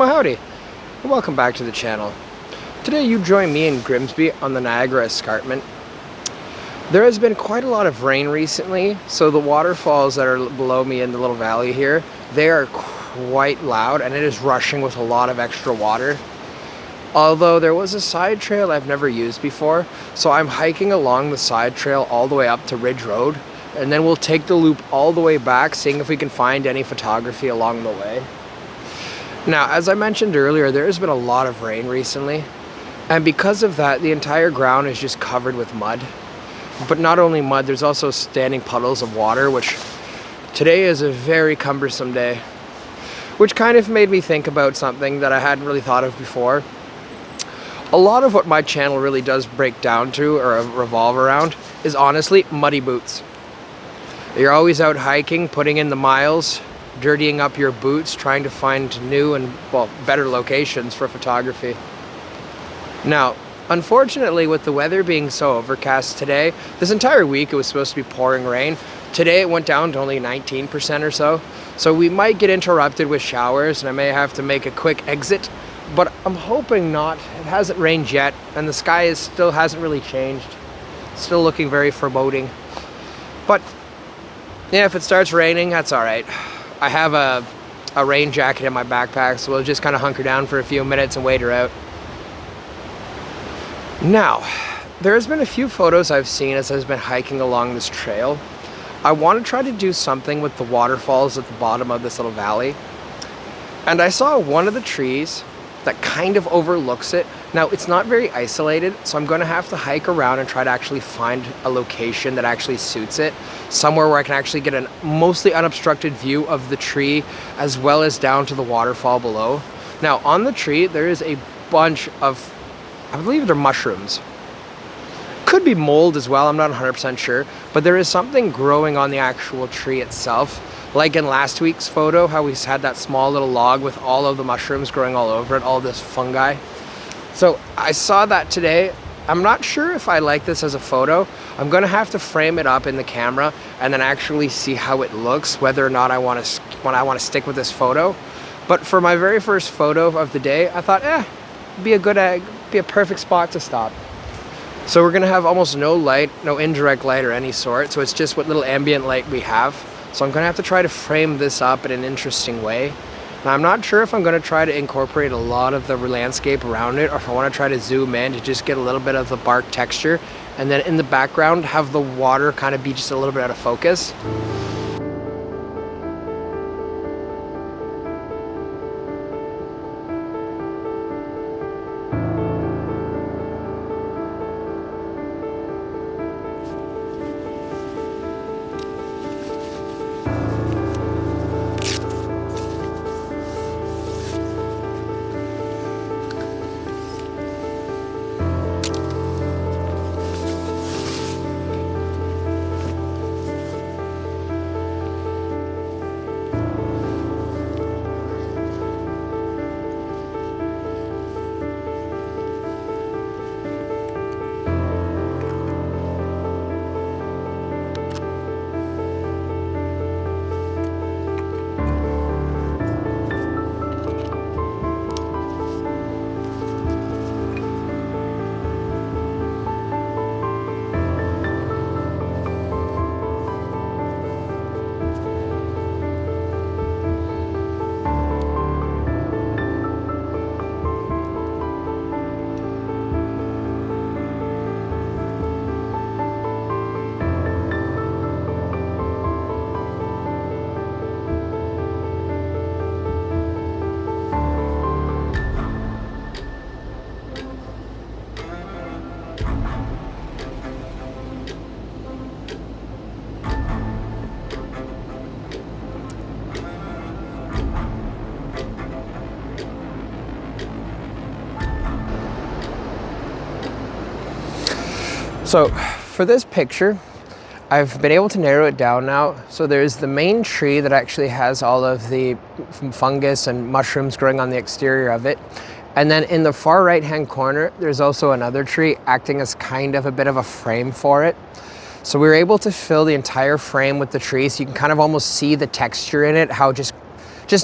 Howdy, and welcome back to the channel. Today you join me in Grimsby on the Niagara Escarpment. There has been quite a lot of rain recently, so the waterfalls that are below me in the little valley here, they are quite loud and it is rushing with a lot of extra water. Although there was a side trail I've never used before, so I'm hiking along the side trail all the way up to Ridge Road, and then we'll take the loop all the way back, seeing if we can find any photography along the way. Now, as I mentioned earlier, there has been a lot of rain recently, and because of that, the entire ground is just covered with mud. But not only mud, there's also standing puddles of water, which today is a very cumbersome day, which kind of made me think about something that I hadn't really thought of before. A lot of what my channel really does break down to, or revolve around, is honestly muddy boots. You're always out hiking, putting in the miles, dirtying up your boots, trying to find new and, well, better locations for photography. Now, unfortunately, with the weather being so overcast today, this entire week it was supposed to be pouring rain. Today it went down to only 19% or so. So we might get interrupted with showers and I may have to make a quick exit, but I'm hoping not. It hasn't rained yet and the sky still hasn't really changed. Still looking very foreboding. But yeah, if it starts raining, that's all right. I have a rain jacket in my backpack, so we'll just kind of hunker down for a few minutes and wait her out. Now, there's been a few photos I've seen as I've been hiking along this trail. I want to try to do something with the waterfalls at the bottom of this little valley. And I saw one of the trees that kind of overlooks it. Now, it's not very isolated, so I'm going to have to hike around and try to actually find a location that actually suits it. Somewhere where I can actually get a mostly unobstructed view of the tree as well as down to the waterfall below. Now, on the tree, there is a bunch of, I believe they're mushrooms. Could be mold as well, I'm not 100% sure, but there is something growing on the actual tree itself. Like in last week's photo, how we had that small little log with all of the mushrooms growing all over it, all this fungi. So I saw that today. I'm not sure if I like this as a photo. I'm gonna have to frame it up in the camera and then actually see how it looks, whether or not I want to stick with this photo. But for my very first photo of the day, I thought, be a perfect spot to stop. So we're gonna have almost no light, no indirect light or any sort. So it's just what little ambient light we have. So I'm gonna have to try to frame this up in an interesting way. Now, I'm not sure if I'm gonna try to incorporate a lot of the landscape around it, or if I wanna try to zoom in to just get a little bit of the bark texture, and then in the background, have the water kind of be just a little bit out of focus. So for this picture, I've been able to narrow it down now. So there's the main tree that actually has all of the fungus and mushrooms growing on the exterior of it. And then in the far right-hand corner, there's also another tree acting as kind of a bit of a frame for it. So we were able to fill the entire frame with the tree, so you can kind of almost see the texture in it, how just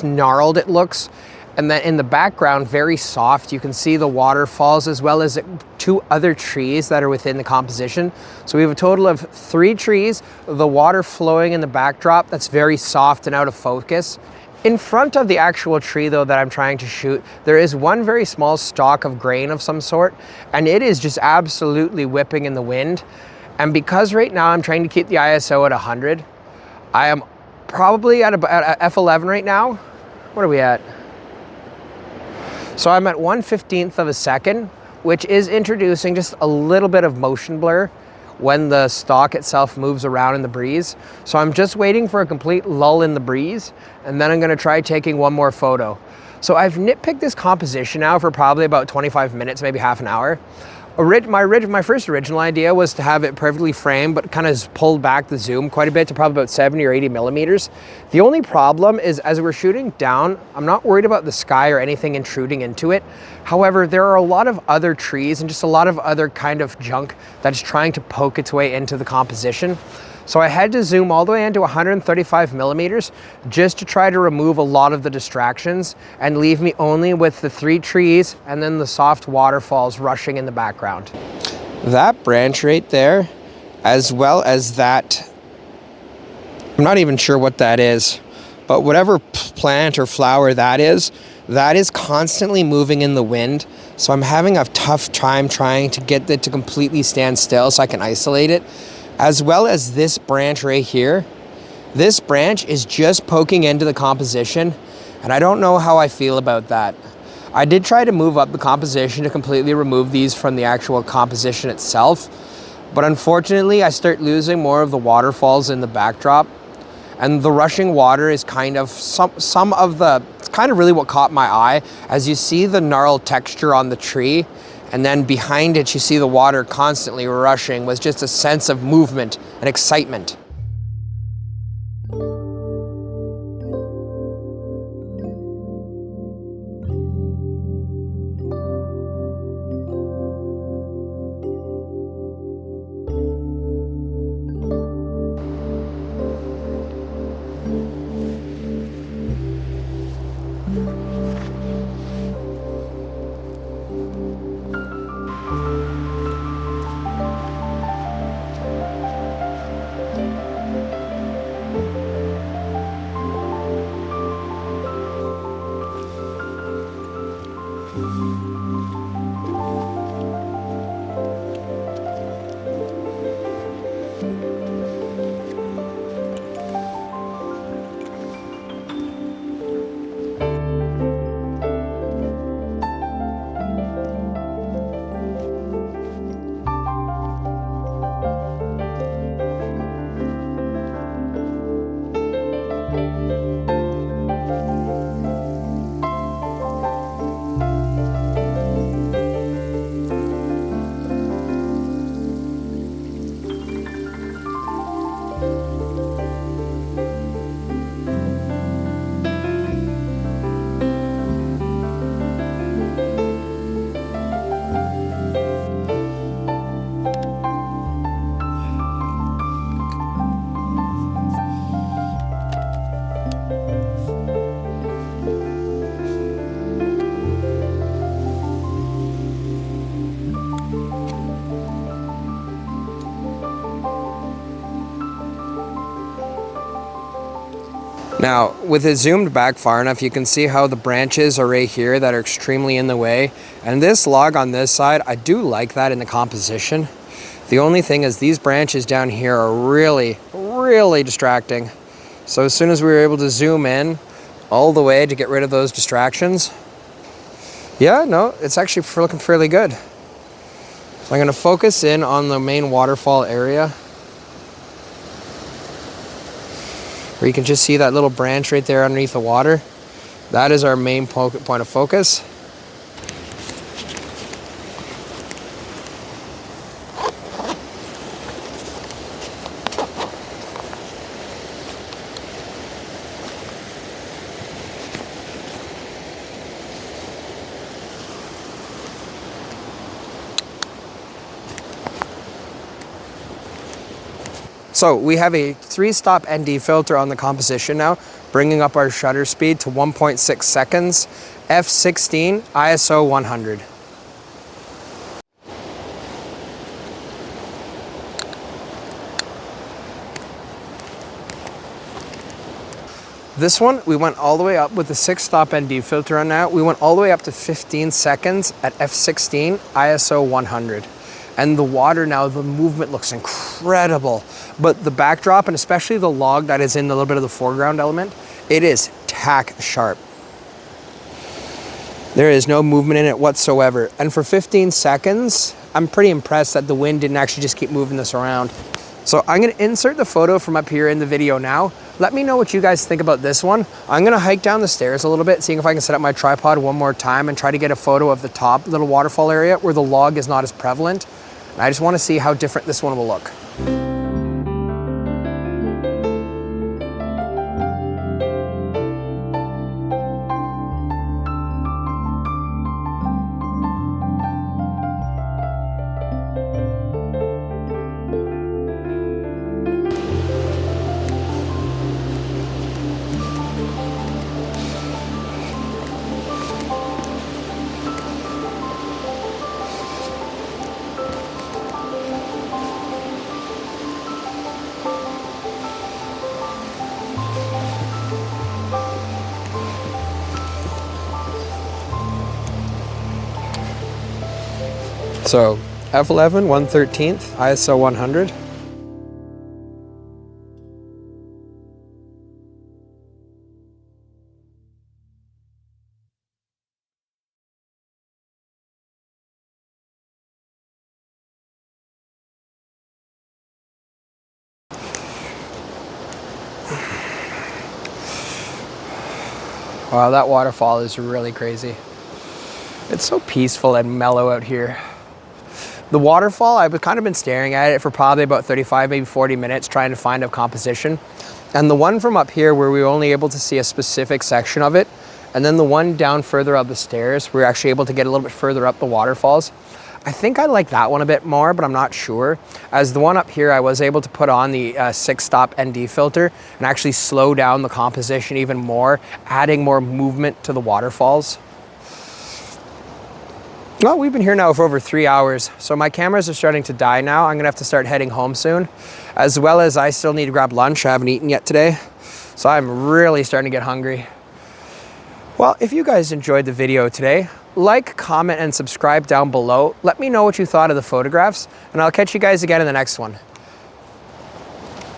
gnarled it looks. And then in the background, very soft, you can see the waterfalls as well as 2 other trees that are within the composition. So we have a total of 3 trees, the water flowing in the backdrop that's very soft and out of focus. In front of the actual tree though that I'm trying to shoot, there is one very small stalk of grain of some sort, and it is just absolutely whipping in the wind. And because right now I'm trying to keep the ISO at 100, I am probably at f11 right now. What are we at? So I'm at 1/15th of a second, which is introducing just a little bit of motion blur when the stalk itself moves around in the breeze. So I'm just waiting for a complete lull in the breeze, and then I'm gonna try taking one more photo. So I've nitpicked this composition now for probably about 25 minutes, maybe half an hour. My first original idea was to have it perfectly framed, but kind of pulled back the zoom quite a bit to probably about 70 or 80 millimeters. The only problem is as we're shooting down, I'm not worried about the sky or anything intruding into it. However, there are a lot of other trees and just a lot of other kind of junk that's trying to poke its way into the composition. So I had to zoom all the way into 135 millimeters just to try to remove a lot of the distractions and leave me only with the 3 trees and then the soft waterfalls rushing in the background. That branch right there, as well as that, I'm not even sure what that is, but whatever plant or flower that is constantly moving in the wind. So I'm having a tough time trying to get it to completely stand still so I can isolate it. As well as this branch right here. This branch is just poking into the composition, and I don't know how I feel about that. I did try to move up the composition to completely remove these from the actual composition itself, but unfortunately I start losing more of the waterfalls in the backdrop, and the rushing water is kind of it's kind of really what caught my eye. As you see the gnarled texture on the tree, and then behind it, you see the water constantly rushing with just a sense of movement and excitement. Now, with it zoomed back far enough, you can see how the branches are right here that are extremely in the way. And this log on this side, I do like that in the composition. The only thing is these branches down here are really, really distracting. So as soon as we were able to zoom in all the way to get rid of those distractions, yeah, no, it's actually looking fairly good. So I'm gonna focus in on the main waterfall area, where you can just see that little branch right there underneath the water. That is our main point of focus. So we have a 3-stop ND filter on the composition now, bringing up our shutter speed to 1.6 seconds. f16 ISO 100. This one, we went all the way up with the 6-stop ND filter on that. We went all the way up to 15 seconds at f16 ISO 100. And the water now, the movement looks incredible. But the backdrop, and especially the log that is in a little bit of the foreground element, it is tack sharp. There is no movement in it whatsoever. And for 15 seconds, I'm pretty impressed that the wind didn't actually just keep moving this around. So I'm gonna insert the photo from up here in the video now. Let me know what you guys think about this one. I'm gonna hike down the stairs a little bit, seeing if I can set up my tripod one more time and try to get a photo of the top little waterfall area where the log is not as prevalent. And I just wanna see how different this one will look. So F11 1/13 ISO 100. Wow, that waterfall is really crazy. It's so peaceful and mellow out here. The waterfall, I've kind of been staring at it for probably about 35, maybe 40 minutes trying to find a composition. And the one from up here where we were only able to see a specific section of it, and then the one down further up the stairs, we were actually able to get a little bit further up the waterfalls. I think I like that one a bit more, but I'm not sure. As the one up here, I was able to put on the 6-stop ND filter and actually slow down the composition even more, adding more movement to the waterfalls. Well, we've been here now for over 3 hours, so my cameras are starting to die now. I'm gonna have to start heading home soon, as well as I still need to grab lunch. I haven't eaten yet today, so I'm really starting to get hungry. Well, if you guys enjoyed the video today, like, comment, and subscribe down below. Let me know what you thought of the photographs, and I'll catch you guys again in the next one.